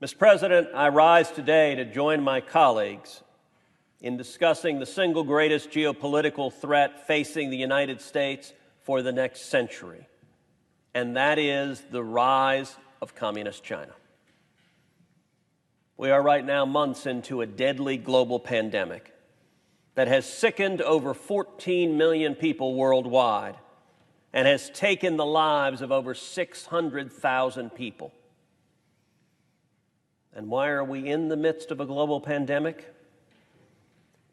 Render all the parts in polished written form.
Mr. President, I rise today to join my colleagues in discussing the single greatest geopolitical threat facing the United States for the next century, and that is the rise of Communist China. We are right now months into a deadly global pandemic that has sickened over 14 million people worldwide and has taken the lives of over 600,000 people. And why are we in the midst of a global pandemic?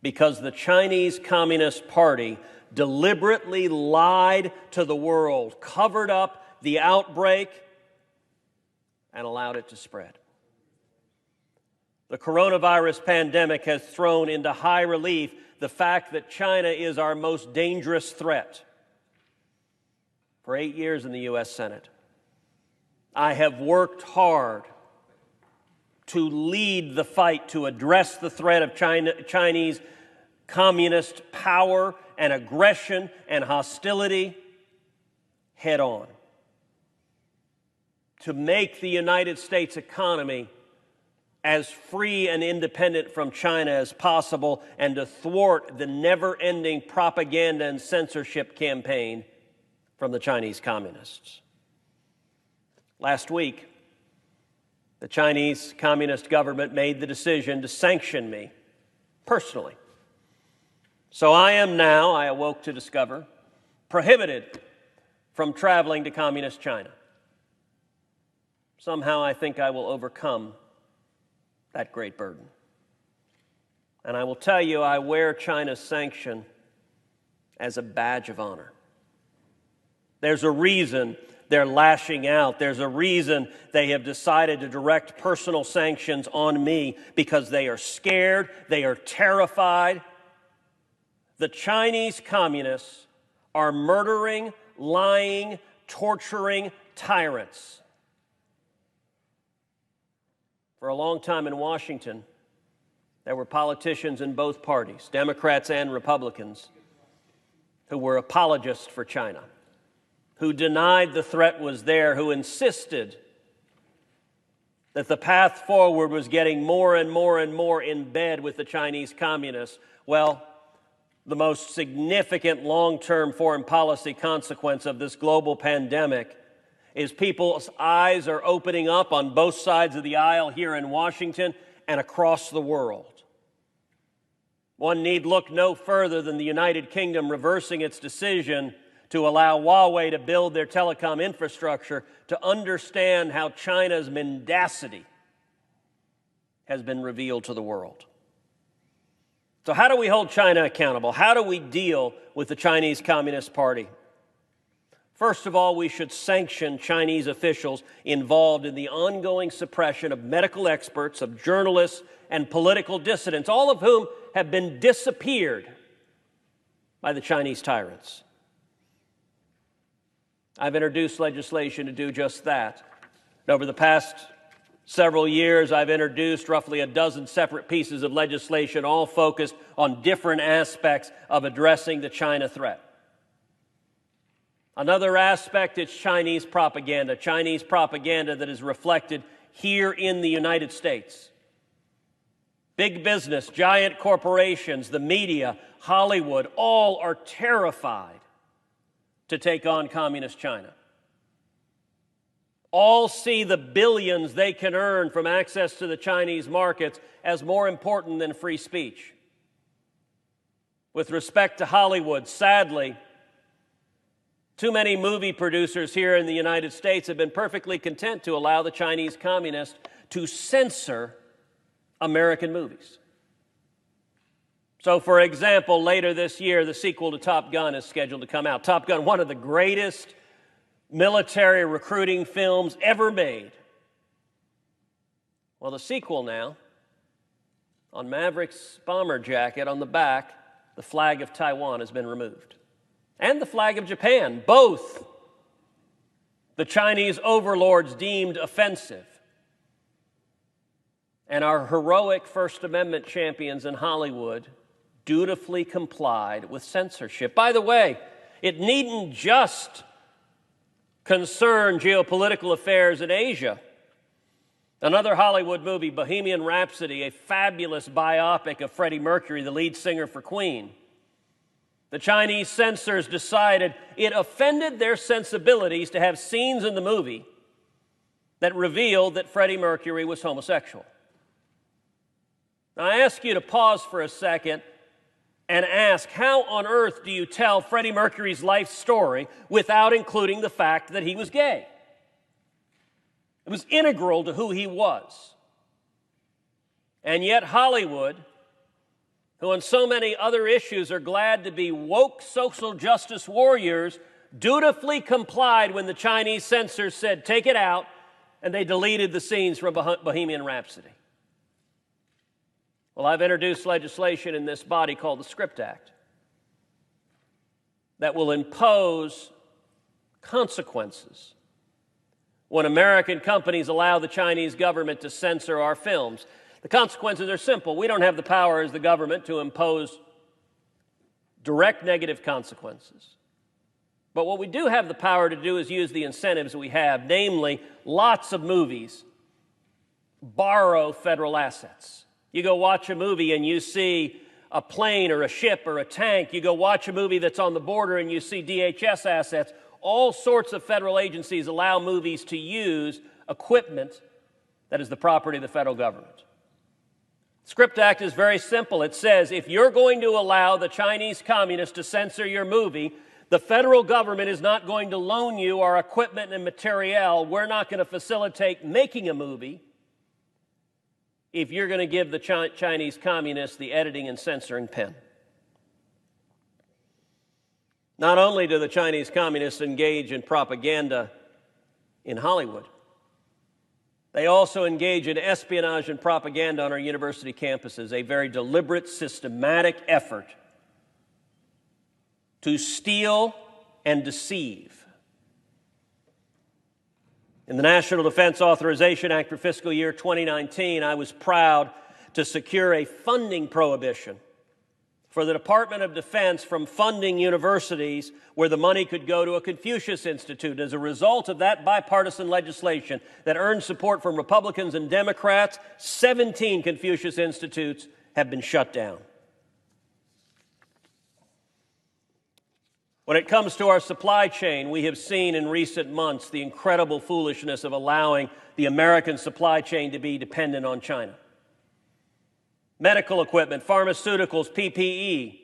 Because the Chinese Communist Party deliberately lied to the world, covered up the outbreak, and allowed it to spread. The coronavirus pandemic has thrown into high relief the fact that China is our most dangerous threat. For 8 years in the U.S. Senate, I have worked hard to lead the fight to address the threat of Chinese communist power and aggression and hostility head on, to make the United States economy as free and independent from China as possible, and to thwart the never-ending propaganda and censorship campaign from the Chinese communists. Last week, the Chinese Communist government made the decision to sanction me personally. So I am now, I awoke to discover, prohibited from traveling to Communist China. Somehow I think I will overcome that great burden. And I will tell you, I wear China's sanction as a badge of honor. There's a reason they're lashing out. There's a reason they have decided to direct personal sanctions on me, because they are scared, they are terrified. The Chinese communists are murdering, lying, torturing tyrants. For a long time in Washington, there were politicians in both parties, Democrats and Republicans, who were apologists for China, who denied the threat was there, who insisted that the path forward was getting more and more and more in bed with the Chinese communists. Well, the most significant long-term foreign policy consequence of this global pandemic is people's eyes are opening up on both sides of the aisle here in Washington and across the world. One need look no further than the United Kingdom reversing its decision to allow Huawei to build their telecom infrastructure to understand how China's mendacity has been revealed to the world. So how do we hold China accountable? How do we deal with the Chinese Communist Party? First of all, we should sanction Chinese officials involved in the ongoing suppression of medical experts, of journalists, and political dissidents, all of whom have been disappeared by the Chinese tyrants. I've introduced legislation to do just that. And over the past several years, I've introduced roughly a dozen separate pieces of legislation, all focused on different aspects of addressing the China threat. Another aspect is Chinese propaganda that is reflected here in the United States. Big business, giant corporations, the media, Hollywood, all are terrified to take on Communist China. All see the billions they can earn from access to the Chinese markets as more important than free speech. With respect to Hollywood, sadly, too many movie producers here in the United States have been perfectly content to allow the Chinese communists to censor American movies. So, for example, later this year, the sequel to Top Gun is scheduled to come out. Top Gun, one of the greatest military recruiting films ever made. Well, the sequel now, on Maverick's bomber jacket on the back, the flag of Taiwan has been removed. And the flag of Japan, both the Chinese overlords deemed offensive. And our heroic First Amendment champions in Hollywood dutifully complied with censorship. By the way, it needn't just concern geopolitical affairs in Asia. Another Hollywood movie, Bohemian Rhapsody, a fabulous biopic of Freddie Mercury, the lead singer for Queen. The Chinese censors decided it offended their sensibilities to have scenes in the movie that revealed that Freddie Mercury was homosexual. Now, I ask you to pause for a second and ask, how on earth do you tell Freddie Mercury's life story without including the fact that he was gay? It was integral to who he was. And yet Hollywood, who on so many other issues are glad to be woke social justice warriors, dutifully complied when the Chinese censors said, take it out, and they deleted the scenes from Bohemian Rhapsody. Well, I've introduced legislation in this body called the Script Act that will impose consequences when American companies allow the Chinese government to censor our films. The consequences are simple. We don't have the power as the government to impose direct negative consequences. But what we do have the power to do is use the incentives we have, namely, lots of movies borrow federal assets. You go watch a movie and you see a plane or a ship or a tank. You go watch a movie that's on the border and you see DHS assets. All sorts of federal agencies allow movies to use equipment that is the property of the federal government. The Script Act is very simple. It says if you're going to allow the Chinese communists to censor your movie, the federal government is not going to loan you our equipment and materiel. We're not going to facilitate making a movie if you're going to give the Chinese communists the editing and censoring pen. Not only do the Chinese communists engage in propaganda in Hollywood, they also engage in espionage and propaganda on our university campuses, a very deliberate, systematic effort to steal and deceive. In the National Defense Authorization Act for fiscal year 2019, I was proud to secure a funding prohibition for the Department of Defense from funding universities where the money could go to a Confucius Institute. As a result of that bipartisan legislation that earned support from Republicans and Democrats, 17 Confucius Institutes have been shut down. When it comes to our supply chain, we have seen in recent months the incredible foolishness of allowing the American supply chain to be dependent on China. Medical equipment, pharmaceuticals, PPE.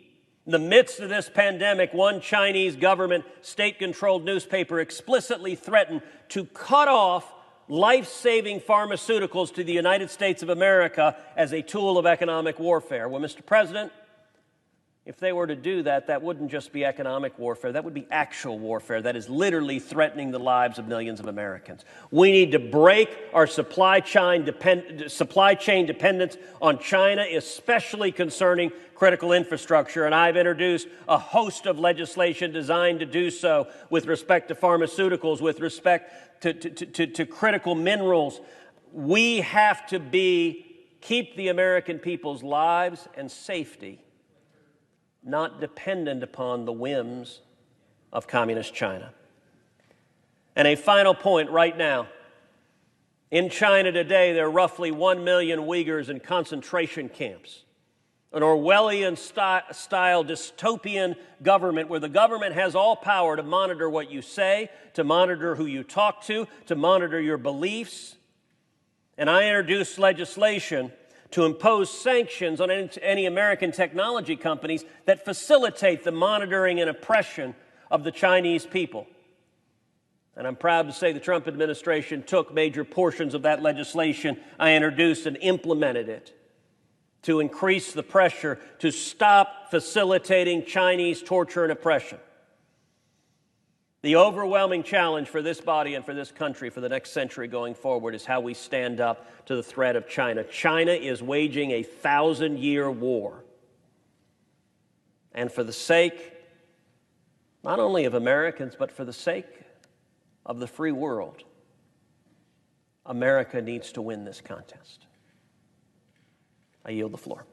In the midst of this pandemic, one Chinese government state-controlled newspaper explicitly threatened to cut off life-saving pharmaceuticals to the United States of America as a tool of economic warfare. Well, Mr. President, if they were to do that, that wouldn't just be economic warfare. That would be actual warfare. That is literally threatening the lives of millions of Americans. We need to break our supply chain dependence on China, especially concerning critical infrastructure. And I've introduced a host of legislation designed to do so with respect to pharmaceuticals, with respect to critical minerals. We have to keep the American people's lives and safety not dependent upon the whims of communist China. And a final point right now. In China today, there are roughly 1 million Uyghurs in concentration camps. An Orwellian-style dystopian government where the government has all power to monitor what you say, to monitor who you talk to monitor your beliefs. And I introduced legislation to impose sanctions on any American technology companies that facilitate the monitoring and oppression of the Chinese people. And I'm proud to say the Trump administration took major portions of that legislation I introduced and implemented it to increase the pressure to stop facilitating Chinese torture and oppression. The overwhelming challenge for this body and for this country for the next century going forward is how we stand up to the threat of China. China is waging a 1,000-year war. And for the sake, not only of Americans, but for the sake of the free world, America needs to win this contest. I yield the floor.